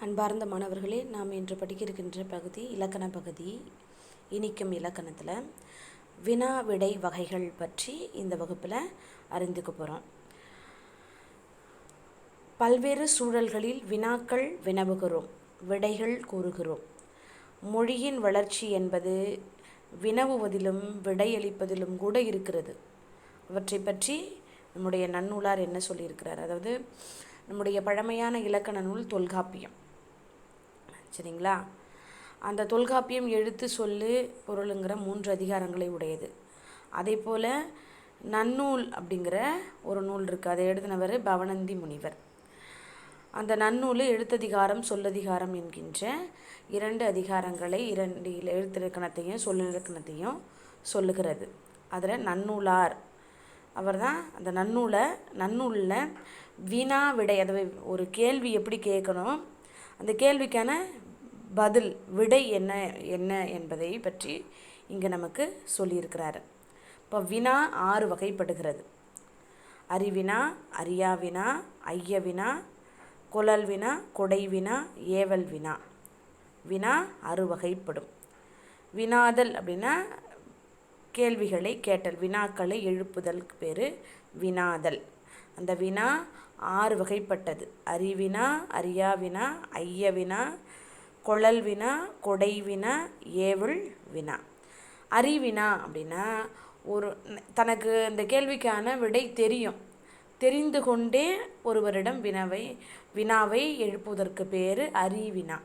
அன்பார்ந்த மாணவர்களே, நாம் இன்று படிக்க இருக்கின்ற பகுதி இலக்கண பகுதி. இனிக்கும் இலக்கணத்தில் வினா விடை வகைகள் பற்றி இந்த வகுப்பில் அறிந்துக்க போகிறோம். பல்வேறு சூழல்களில் வினாக்கள் வினவுகிறோம், விடைகள் கூறுகிறோம். மொழியின் வளர்ச்சி என்பது வினவுவதிலும் விடையளிப்பதிலும் கூட இருக்கிறது. அவற்றை பற்றி நம்முடைய நன்னூலார் என்ன சொல்லியிருக்கிறார்? அதாவது நம்முடைய பழமையான இலக்கண நூல் தொல்காப்பியம், சரிங்களா? அந்த தொல்காப்பியம் எழுத்து சொல்லு பொருளுங்கிற 3 அதிகாரங்களை உடையது. அதே போல் நன்னூல் அப்படிங்கிற ஒரு நூல் இருக்குது. அதை எழுதினவர் பவணந்தி முனிவர். அந்த நன்னூல் எழுத்ததிகாரம் சொல்லதிகாரம் என்கின்ற 2 அதிகாரங்களை, 2 எழுத்திலக்கணத்தையும் சொல்லிலக்கணத்தையும் சொல்லுகிறது. அதில் நன்னூலார் அவர் தான் அந்த நன்னூலில் வினா விடை, அதாவது ஒரு கேள்வி எப்படி கேட்கணும், அந்த கேள்விக்கான பதில் விடை என்ன என்ன என்பதை பற்றி இங்கே நமக்கு சொல்லியிருக்கிறார். இப்போ வினா 6 வகைப்படுகிறது. அறிவினா, அறியாவினா, ஐயவினா, கொளல் வினா, கொடை வினா, ஏவல் வினா. வினா 6 வகைப்படும். வினாதல் அப்படின்னா கேள்விகளை கேட்டல், வினாக்களை எழுப்புதலுக்கு பேர் வினாதல். அந்த வினா 6 வகைப்பட்டது. அறிவினா, அறியாவினா, ஐயவினா, கொளல் வினா, கொடை வினா, ஏவல் வினா. அறிவினா அப்படின்னா தனக்கு இந்த கேள்விக்கான விடை தெரிந்து கொண்டே ஒருவரிடம் வினாவை எழுப்புவதற்கு பேர் அறிவினா.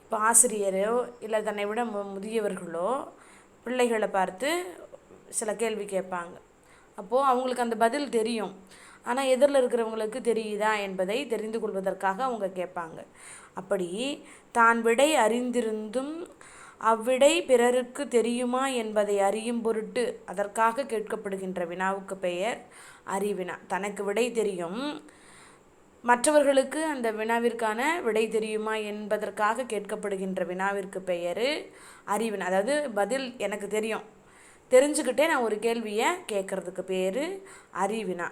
இப்போ ஆசிரியரோ இல்லை தன்னை விட முதியவர்களோ பிள்ளைகளை பார்த்து சில கேள்வி கேட்பாங்க. அப்போது அவங்களுக்கு அந்த பதில் தெரியும், ஆனால் எதிரில் இருக்கிறவங்களுக்கு தெரியுதா என்பதை தெரிந்து கொள்வதற்காக அவங்க கேட்பாங்க. அப்படி தான் விடை அறிந்திருந்தும் அவ்விடை பிறருக்கு தெரியுமா என்பதை அறியும் பொருட்டு அதற்காக கேட்கப்படுகின்ற வினாவுக்கு பெயர் அறிவினா. தனக்கு விடை தெரியும், மற்றவர்களுக்கு அந்த வினாவிற்கான விடை தெரியுமா என்பதற்காக கேட்கப்படுகின்ற வினாவிற்கு பெயர் அறிவினா. அதாவது பதில் எனக்கு தெரிஞ்சுக்கிட்டே நான் ஒரு கேள்வியை கேட்குறதுக்கு பேர் அறிவினா.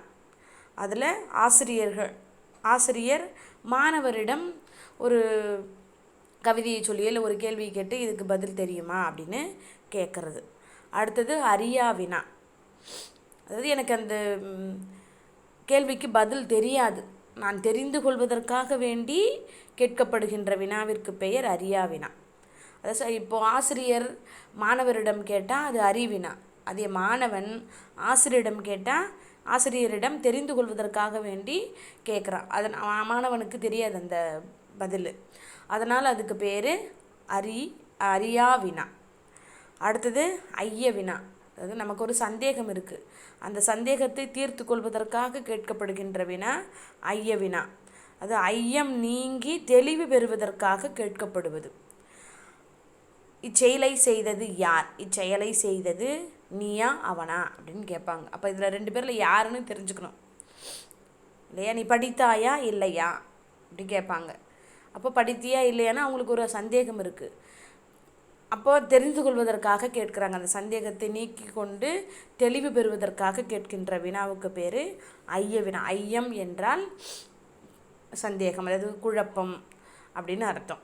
அதில் ஆசிரியர் மாணவரிடம் ஒரு கவிதையை சொல்லி இல்லை ஒரு கேள்வியை கேட்டு இதுக்கு பதில் தெரியுமா அப்படின்னு கேட்குறது. அடுத்தது அறியாவினா. அதாவது எனக்கு அந்த கேள்விக்கு பதில் தெரியாது, நான் தெரிந்து கொள்வதற்காக வேண்டி கேட்கப்படுகின்ற வினாவிற்கு பெயர் அறியாவினா. அதாவது இப்போது ஆசிரியர் மாணவரிடம் கேட்டால் அது அறிவினா. அதே மாணவன் ஆசிரியரிடம் கேட்டால் ஆசிரியரிடம் தெரிந்து கொள்வதற்காக வேண்டி கேட்குறான். மாணவனுக்கு தெரியாது அந்த பதில், அதனால் அதுக்கு பேர் அறியாவினா. அடுத்தது ஐயவினா. அதாவது நமக்கு ஒரு சந்தேகம் இருக்குது, அந்த சந்தேகத்தை தீர்த்து கொள்வதற்காக கேட்கப்படுகின்ற வினா ஐயவினா. அது ஐயம் நீங்கி தெளிவு பெறுவதற்காக கேட்கப்படுவது. இச்செயலை செய்தது யார், இச்செயலை செய்தது நீயா அவனா அப்படின்னு கேட்பாங்க. அப்போ இதில் 2 பேரில் யாருன்னு தெரிஞ்சுக்கணும் இல்லையா? நீ படித்தாயா இல்லையா அப்படி கேட்பாங்க. அப்போ படித்தியா இல்லையானா அவங்களுக்கு ஒரு சந்தேகம் இருக்குது, அப்போ தெரிந்து கொள்வதற்காக கேட்குறாங்க. அந்த சந்தேகத்தை நீக்கி கொண்டு தெளிவு பெறுவதற்காக கேட்கின்ற வினாவுக்கு பேர் ஐயவினா. ஐயம் என்றால் சந்தேகம், அதாவது குழப்பம் அப்படின்னு அர்த்தம்.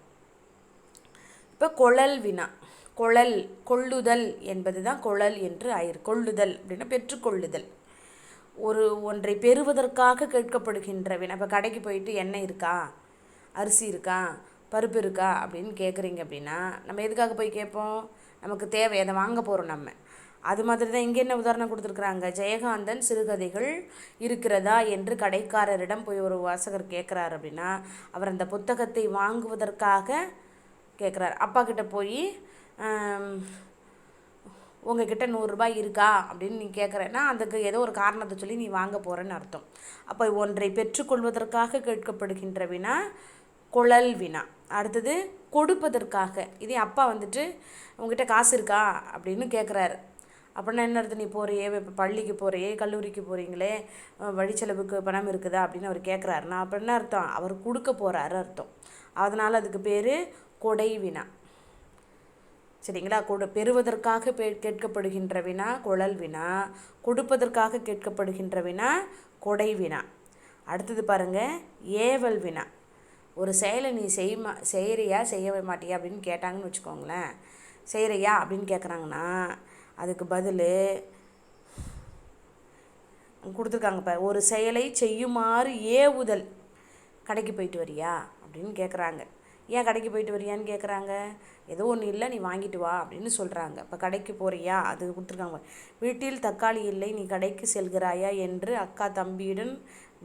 இப்போ கொளல் வினா. கொள்ளுதல் என்பது தான் கொளல் என்று கொள்ளுதல் அப்படின்னா பெற்றுக்கொள்ளுதல். ஒன்றை பெறுவதற்காக கேட்கப்படுகின்ற வினா. இப்போ கடைக்கு போயிட்டு எண்ணெய் இருக்கா, அரிசி இருக்கா, பருப்பு இருக்கா அப்படின்னு கேட்குறீங்க அப்படின்னா நம்ம எதுக்காக போய் கேட்போம்? நமக்கு தேவை, அதை வாங்க போகிறோம் நம்ம. அது மாதிரி தான் இங்கே என்ன உதாரணம் கொடுத்துருக்குறாங்க, ஜெயகாந்தன் சிறுகதைகள் இருக்கிறதா என்று கடைக்காரரிடம் போய் ஒரு வாசகர் கேட்குறாரு அப்படின்னா அவர் அந்த புத்தகத்தை வாங்குவதற்காக கேட்குறாரு. அப்பா கிட்ட போய் உங்ககிட்ட 100 ரூபாய் இருக்கா அப்படின்னு நீ கேட்குறேன்னா அதுக்கு ஏதோ ஒரு காரணத்தை சொல்லி நீ வாங்க போகிறேன்னு அர்த்தம். அப்போ ஒன்றை பெற்றுக்கொள்வதற்காக கேட்கப்படுகின்ற வினா கொளல் வினா. அடுத்தது கொடுப்பதற்காக. இதே அப்பா உங்ககிட்ட காசு இருக்கா அப்படின்னு கேட்குறாரு அப்படின்னா என்ன அர்த்தம்? நீ போறியே, இப்போ பள்ளிக்கு போறியே, கல்லூரிக்கு போகிறீங்களே, வழிச்செலவுக்கு பணம் இருக்குதா அப்படின்னு அவர் கேட்குறாருன்னா அப்போ என்ன அர்த்தம்? அவர் கொடுக்க போகிறாரு அர்த்தம். அதனால் அதுக்கு பேர் கொடை வினா, சரிங்களா? பெறுவதற்காக கேட்கப்படுகின்ற வினா கொளல் வினா, கொடுப்பதற்காக கேட்கப்படுகின்ற வினா கொடை வினா. அடுத்தது பாருங்கள், ஏவல் வினா. ஒரு செயலை நீ செய்கிறியா செய்ய மாட்டியா அப்படின்னு கேட்டாங்கன்னு வச்சுக்கோங்களேன். செய்கிறியா அப்படின்னு கேட்குறாங்கன்னா அதுக்கு பதில் கொடுத்துருக்காங்க. இப்போ ஒரு செயலை செய்யுமாறு ஏவுதல். கடைக்கு போயிட்டு வரியா அப்படின்னு கேட்குறாங்க. ஏன் கடைக்கு போயிட்டு வரியான்னு கேட்குறாங்க? ஏதோ ஒன்று இல்லை, நீ வாங்கிட்டு வா அப்படின்னு சொல்கிறாங்க. இப்போ கடைக்கு போகிறியா அது கொடுத்துருக்காங்க. வீட்டில் தக்காளி இல்லை, நீ கடைக்கு செல்கிறாயா என்று அக்கா தம்பியுடன்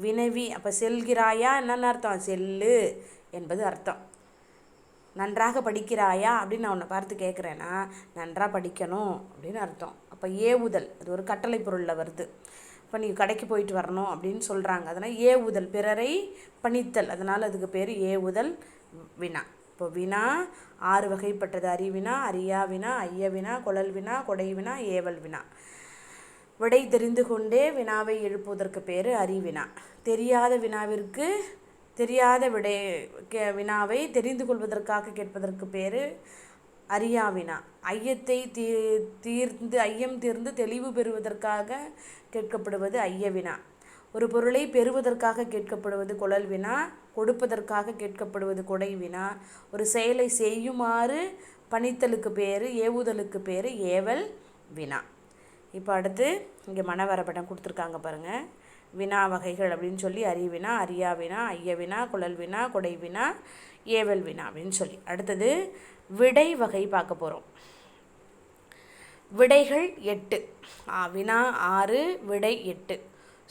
வினவி. அப்போ செல்கிறாயா என்னென்ன அர்த்தம்? செல்லு என்பது அர்த்தம். நன்றாக படிக்கிறாயா அப்படின்னு நான் உன்னை பார்த்து கேட்குறேன்னா நன்றாக படிக்கணும் அப்படின்னு அர்த்தம். அப்போ ஏவுதல் அது ஒரு கட்டளை பொருளில் வருது. இப்போ நீ கடைக்கு போயிட்டு வரணும் அப்படின்னு சொல்கிறாங்க. அதனால் ஏவுதல், பிறரை பணித்தல். அதனால் அதுக்கு பேர் ஏவுதல் வினா. இப்போ வினா 6 வகைப்பட்டது. அறிவினா, அறியா வினா, ஐய வினா, குழல் வினா, கொடை வினா, ஏவல் வினா. விடை தெரிந்து கொண்டே வினாவை எழுப்புவதற்கு பேர் அறிவினா. தெரியாத வினாவிற்கு தெரியாத வினாவை தெரிந்து கொள்வதற்காக கேட்பதற்கு பேர் அறியா வினா. ஐயத்தை ஐயம் தீர்ந்து தெளிவு பெறுவதற்காக கேட்கப்படுவது ஐய வினா. ஒரு பொருளை பெறுவதற்காக கேட்கப்படுவது குழல் வினா. கொடுப்பதற்காக கேட்கப்படுவது கொடை வினா. ஒரு செயலை செய்யுமாறு பணித்தலுக்கு பேர், ஏவுதலுக்கு பேர் ஏவல் வினா. இப்போ அடுத்து இங்கே மனவரைபடம் கொடுத்துருக்காங்க பாருங்கள். வினா வகைகள் அப்படின்னு சொல்லி அறிவினா, அறியா வினா, ஐய வினா, குழல் வினா, கொடை வினா, ஏவல் வினா அப்படின்னு சொல்லி. அடுத்தது விடை வகை பார்க்க போகிறோம். விடைகள் 8. வினா 6, விடை 8.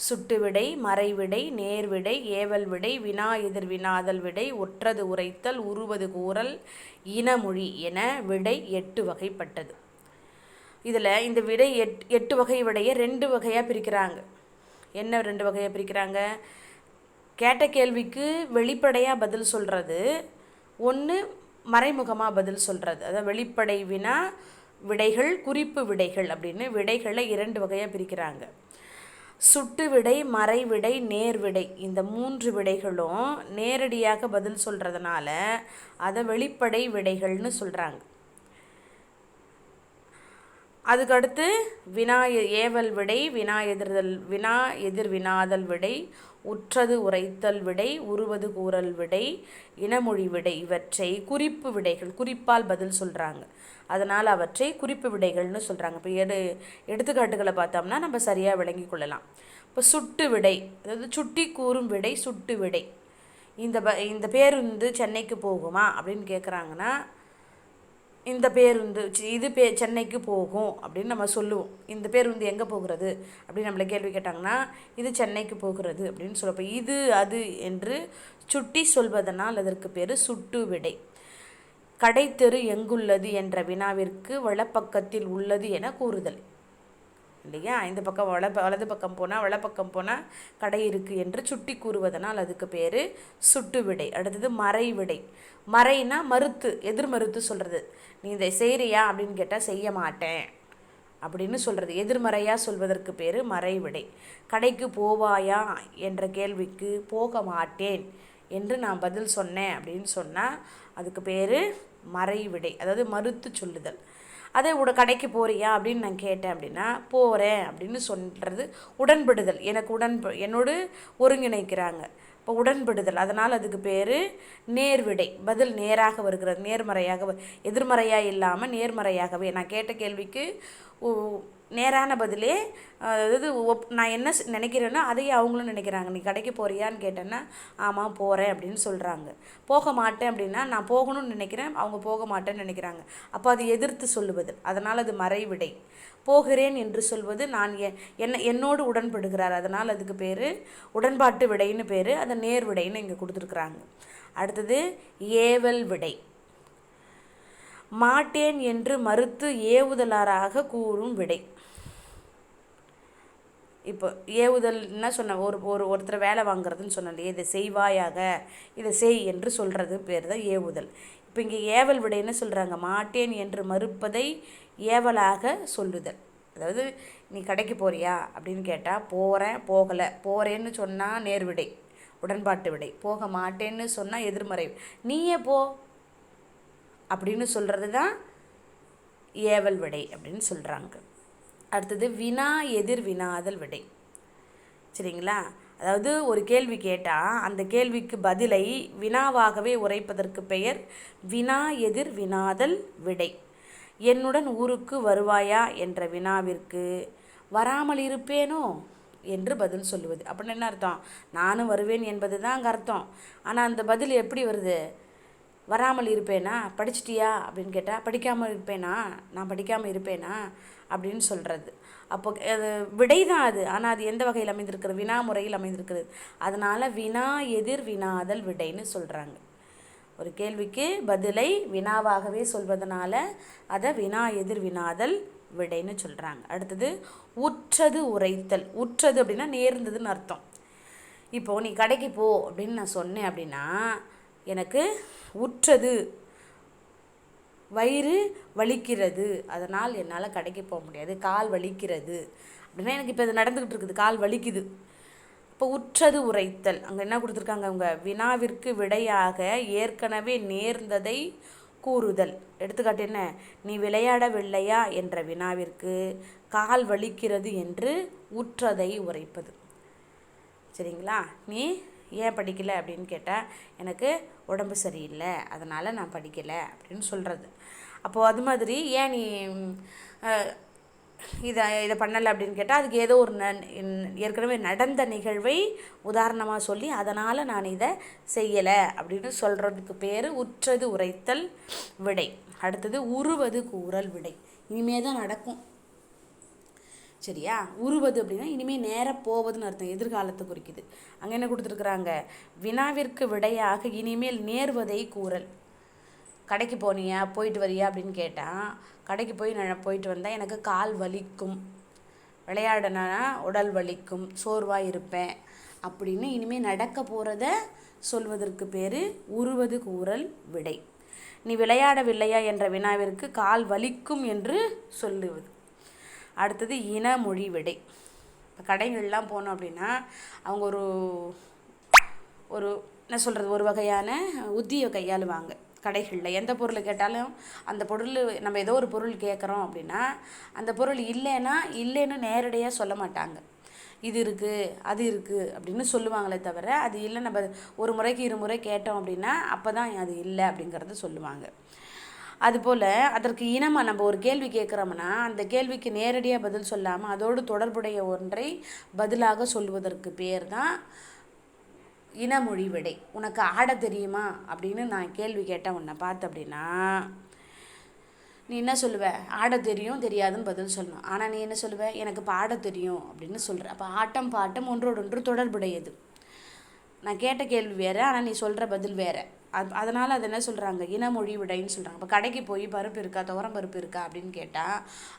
சுட்டு விடை, மறைவிடை, நேர்விடை, ஏவல் விடை, வினா எதிர் வினாதல் விடை, ஒற்றது உரைத்தல், உருவது கூறல், இனமொழி என விடை 8 வகைப்பட்டது. இதில் இந்த விடை 8 வகை விடையை 2 வகையாக பிரிக்கிறாங்க. என்ன 2 வகையாக பிரிக்கிறாங்க? கேட்ட கேள்விக்கு வெளிப்படையாக பதில் சொல்கிறது, ஒன்று மறைமுகமாக பதில் சொல்கிறது. அதாவது வெளிப்படை வினா விடைகள், குறிப்பு விடைகள் அப்படின்னு விடைகளை 2 வகையாக பிரிக்கிறாங்க. சுட்டு விடை, மறைவிடை, நேர்விடை, இந்த 3 விடைகளும் நேரடியாக பதில் சொல்கிறதுனால அதை வெளிப்படை விடைகள்னு சொல்கிறாங்க. அதுக்கடுத்து வினா ஏவல் விடை, வினா எதிர் வினாதல் விடை, உற்றது உரைத்தல் விடை, உருவது கூறல் விடை, இனமொழி விடை, இவற்றை குறிப்பு விடைகள், குறிப்பால் பதில் சொல்கிறாங்க. அதனால் அவற்றை குறிப்பு விடைகள்னு சொல்கிறாங்க. இப்போ எடுத்துக்காட்டுகளை பார்த்தோம்னா நம்ம சரியாக விளங்கி கொள்ளலாம். இப்போ சுட்டு விடை, அதாவது சுட்டி கூறும் விடை, சுட்டு விடை. இந்த பேருந்து சென்னைக்கு போகுமா அப்படின்னு கேட்குறாங்கன்னா இந்த பேருந்து சென்னைக்கு போகும் அப்படின்னு நம்ம சொல்லுவோம். இந்த பேருந்து எங்கே போகிறது அப்படின்னு நம்மளை கேள்வி கேட்டாங்கன்னா இது சென்னைக்கு போகிறது அப்படின்னு சொல்லுவோம். இப்போ இது அது என்று சுட்டி சொல்வதனால் அதற்கு பேர் சுட்டு விடை. கடைத்தெரு எங்குள்ளது என்ற வினாவிற்கு வலப்பக்கத்தில் உள்ளது என கூறுதல். இல்லையா? இந்த பக்கம் வலது பக்கம் போனால் வலப்பக்கம் போனால் கடை இருக்குது என்று சுட்டி கூறுவதனால் அதுக்கு பேர் சுட்டு விடை. அடுத்தது மறைவிடை. மறைனா மறுத்து, எதிர் மறுத்து சொல்கிறது. நீ இதை செய்கிறியா அப்படின்னு கேட்டால் செய்ய மாட்டேன் அப்படின்னு சொல்கிறது. எதிர்மறையாக சொல்வதற்கு பேர் மறைவிடை. கடைக்கு போவாயா என்ற கேள்விக்கு போக மாட்டேன் என்று நான் பதில் சொன்னேன் அப்படின்னு சொன்னால் அதுக்கு பேர் மறைவிடை, அதாவது மறுத்து சொல்லுதல். அதே கடைக்கு போறியா அப்படின்னு நான் கேட்டேன் அப்படின்னா போகிறேன் அப்படின்னு சொல்கிறது உடன்படுதல். என்னோடு ஒருங்கிணைக்கிறாங்க, இப்போ உடன்படுதல். அதனால் அதுக்கு பேர் நேர்விடை. பதில் நேராக வருகிறது, நேர்மறையாக, எதிர்மறையாக இல்லாமல் நேர்மறையாகவே. நான் கேட்ட கேள்விக்கு நேரான பதிலே, அதாவது நான் என்ன நினைக்கிறேன்னா அதையே அவங்களும் நினைக்கிறாங்க. நீ கடைக்கு போறியான்னு கேட்டேன்னா ஆமாம் போகிறேன் அப்படின்னு சொல்கிறாங்க. போக மாட்டேன் அப்படின்னா நான் போகணும்னு நினைக்கிறேன், அவங்க போக மாட்டேன்னு நினைக்கிறாங்க. அப்போ அது எதிர்த்து சொல்லுவது, அதனால் அது மறைவிடை. போகிறேன் என்று சொல்வது நான் என்னோடு உடன்படுகிறார், அதனால் அதுக்கு பேர் உடன்பாட்டு விடைன்னு பேர். அதை நேர்விடைன்னு இங்கே கொடுத்துருக்குறாங்க. அடுத்தது ஏவல் விடை. மாட்டேன் என்று மறுத்து ஏவுதலாராக கூறும் விடை. இப்போ ஏவுதல் என்ன சொன்ன, ஒருத்தர் வேலை வாங்குறதுன்னு சொன்னாலே இதை செய்வாயாக, இதை செய் என்று சொல்கிறது பேர் தான் ஏவுதல். இப்போ இங்கே ஏவல் விடை என்ன சொல்கிறாங்க? மாட்டேன் என்று மறுப்பதை ஏவலாக சொல்லுதல். அதாவது நீ கடைக்கு போறியா அப்படின்னு கேட்டால் போகிறேன், போகலை. போகிறேன்னு சொன்னால் நேர்விடை, உடன்பாட்டு விடை. போக மாட்டேன்னு சொன்னால் எதிர்மறை, நீயே போ அப்படின்னு சொல்கிறது தான் ஏவல் விடை அப்படின்னு சொல்கிறாங்க. அடுத்தது வினா எதிர் வினாதல் விடை. சரிங்களா? அதாவது ஒரு கேள்வி கேட்டால் அந்த கேள்விக்கு பதிலை வினாவாகவே உரைப்பதற்கு பெயர் வினா எதிர் வினாதல் விடை. என்னுடன் ஊருக்கு வருவாயா என்ற வினாவிற்கு வராமல் இருப்பேனோ என்று பதில் சொல்லுவது. அப்படின்னு என்ன அர்த்தம்? நானும் வருவேன் என்பது தான் அங்கே அர்த்தம். ஆனால் அந்த பதில் எப்படி வருது? வராமல் இருப்பேனா, படிச்சிட்டியா அப்படின்னு கேட்டால் படிக்காமல் இருப்பேனா, நான் படிக்காமல் இருப்பேனா அப்படின்னு சொல்கிறது. அப்போ அது விடை தான் அது. ஆனால் அது எந்த வகையில் அமைந்திருக்கிறது? வினா முறையில் அமைந்திருக்கிறது. அதனால் வினா எதிர் வினாதல் விடைன்னு சொல்கிறாங்க. ஒரு கேள்விக்கு பதிலை வினாவாகவே சொல்வதனால அதை வினா எதிர் வினாதல் விடைன்னு சொல்கிறாங்க. அடுத்தது உற்றது உரைத்தல். உற்றது அப்படின்னா நேர்ந்ததுன்னு அர்த்தம். இப்போது நீ கடைக்கு போ அப்படின்னு நான் சொன்னேன் அப்படின்னா, எனக்கு உற்றது, வயிறு வலிக்கிறது, அதனால் என்னால் கடைக்கு போக முடியாது, கால் வலிக்கிறது அப்படின்னா எனக்கு இப்போ இது நடந்துக்கிட்டு இருக்குது, கால் வலிக்குது. இப்போ உற்றது உரைத்தல் அங்கே என்ன கொடுத்துருக்காங்க? அவங்க வினாவிற்கு விடையாக ஏற்கனவே நேர்ந்ததை கூறுதல். எடுத்துக்காட்டு என்ன? நீ விளையாடவில்லையா என்ற வினாவிற்கு கால் வலிக்கிறது என்று உற்றதை உரைப்பது. சரிங்களா? நீ ஏன் படிக்கலை அப்படின்னு கேட்டால் எனக்கு உடம்பு சரியில்லை, அதனால் நான் படிக்கலை அப்படின்னு சொல்கிறது. அப்போது அது மாதிரி ஏன் நீ இதை பண்ணலை அப்படின்னு கேட்டால் அதுக்கு ஏதோ ஒரு ஏற்கனவே நடந்த நிகழ்வை உதாரணமாக சொல்லி அதனால் நான் இதை செய்யலை அப்படின்னு சொல்கிறதுக்கு பேர் உற்றது உரைத்தல் விடை. அடுத்தது உருவது கூறல் விடை. இனிமே தான் நடக்கும். சரியா? உருவது அப்படின்னா இனிமேல் நேராக போவதுன்னு அர்த்தம், எதிர்காலத்தை குறிக்குது. அங்கே என்ன கொடுத்துருக்குறாங்க? வினாவிற்கு விடையாக இனிமேல் நேர்வதை கூறல். கடைக்கு போனியா, போயிட்டு வரியா அப்படின்னு கேட்டால், கடைக்கு போய் நான் போயிட்டு வந்தால் எனக்கு கால் வலிக்கும், விளையாடினா உடல் வலிக்கும், சோர்வாக இருப்பேன் அப்படின்னு இனிமேல் நடக்க போகிறத சொல்வதற்கு பேர் உருவது கூறல் விடை. நீ விளையாடவில்லையா என்ற வினாவிற்கு கால் வலிக்கும் என்று சொல்லுவது. அடுத்தது இனமொழி விடை. இப்போ கடைகள்லாம் போனோம் அப்படின்னா அவங்க ஒரு என்ன சொல்கிறது, ஒரு வகையான உத்தியை கையாளுவாங்க. கடைகளில் எந்த பொருள் கேட்டாலும் அந்த பொருள், நம்ம ஏதோ ஒரு பொருள் கேட்குறோம் அப்படின்னா அந்த பொருள் இல்லைன்னு நேரடியாக சொல்ல மாட்டாங்க. இது இருக்குது அது இருக்குது அப்படின்னு சொல்லுவாங்களே தவிர, அது இல்லை நம்ம ஒரு முறைக்கு இருமுறை கேட்டோம் அப்படின்னா அப்போ தான் அது இல்லை அப்படிங்கிறத சொல்லுவாங்க. அதுபோல் அதற்கு இனமாக நம்ம ஒரு கேள்வி கேட்குறோம்னா அந்த கேள்விக்கு நேரடியாக பதில் சொல்லாமல் அதோடு தொடர்புடைய ஒன்றை பதிலாக சொல்வதற்கு பேர் தான் இனமொழி விடை. உனக்கு ஆட தெரியுமா அப்படின்னு நான் கேள்வி கேட்டேன் உன்னை பார்த்து அப்படின்னா நீ என்ன சொல்லுவ? ஆட தெரியும் தெரியாதுன்னு பதில் சொல்லணும். ஆனால் நீ என்ன சொல்லுவ? எனக்கு பாட தெரியும் அப்படின்னு சொல்கிற. அப்போ ஆட்டம் பாட்டம் ஒன்றோடொன்று தொடர்புடையது. நான் கேட்ட கேள்வி வேறு, ஆனால் நீ சொல்கிற பதில் வேறு. அதனால் அது என்ன சொல்கிறாங்க? இனமொழி விடைன்னு சொல்கிறாங்க. இப்போ கடைக்கு போய் பருப்பு இருக்கா, துவரம் பருப்பு இருக்கா அப்படின்னு கேட்டால்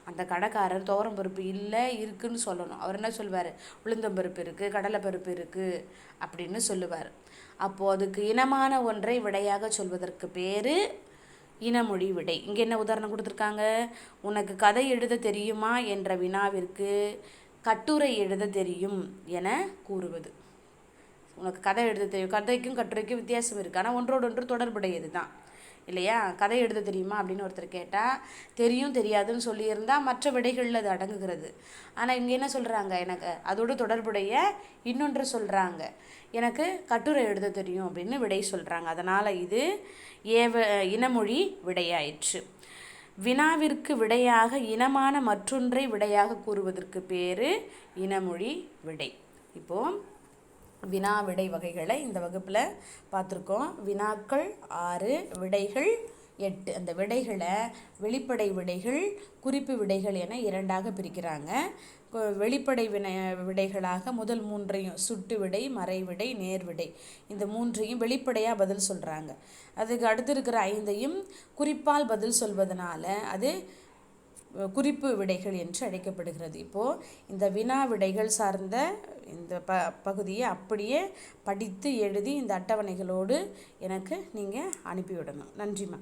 அந்த கடைக்காரர் துவரம் பருப்பு இல்லை இருக்குன்னு சொல்லணும். அவர் என்ன சொல்வார்? உளுந்தம்பருப்பு இருக்குது, கடலை பருப்பு இருக்குது அப்படின்னு சொல்லுவார். அப்போது அதுக்கு இனமான ஒன்றை விடையாக சொல்வதற்கு பேர் இனமொழி விடை. இங்கே என்ன உதாரணம் கொடுத்துருக்காங்க? உனக்கு கதை எழுத தெரியுமா என்ற வினாவிற்கு கட்டுரை எழுத தெரியும் என கூறுவது. உனக்கு கதை எழுத தெரியும், கதைக்கும் கட்டுரைக்கும் வித்தியாசம் இருக்குது, ஆனால் ஒன்றோடொன்று தொடர்புடையது தான் இல்லையா? கதை எழுத தெரியுமா அப்படின்னு ஒருத்தர் கேட்டால் தெரியும் தெரியாதுன்னு சொல்லியிருந்தால் மற்ற விடைகளில் அது அடங்குகிறது. ஆனால் இங்கே என்ன சொல்கிறாங்க? எனக்கு அதோடு தொடர்புடைய இன்னொன்று சொல்கிறாங்க, எனக்கு கட்டுரை எழுத தெரியும் அப்படின்னு விடை சொல்கிறாங்க. அதனால் இது இனமொழி விடையாயிற்று. வினாவிற்கு விடையாக இனமான மற்றொன்றை விடையாக கூறுவதற்கு பேர் இனமொழி விடை. இப்போது வினா விடை வகைகளை இந்த வகுப்பில் பார்த்துருக்கோம். வினாக்கள் 6, விடைகள் 8. அந்த விடைகளை வெளிப்படை விடைகள், குறிப்பு விடைகள் என 2ஆக பிரிக்கிறாங்க. வெளிப்படை விடைகளாக முதல் 3ஐயும் சுட்டு விடை, மறைவிடை, நேர்விடை, இந்த 3ஐயும் வெளிப்படையாக பதில் சொல்கிறாங்க. அதுக்கு அடுத்து இருக்கிற 5ஐயும் குறிப்பால் பதில் சொல்வதனால அது குறிப்பு விடைகள் என்று அழைக்கப்படுகிறது. இப்போது இந்த வினா விடைகள் சார்ந்த இந்த பகுதியை அப்படியே படித்து எழுதி இந்த அட்டவணைகளோடு எனக்கு நீங்கள் அனுப்பிவிடணும். நன்றிம்மா.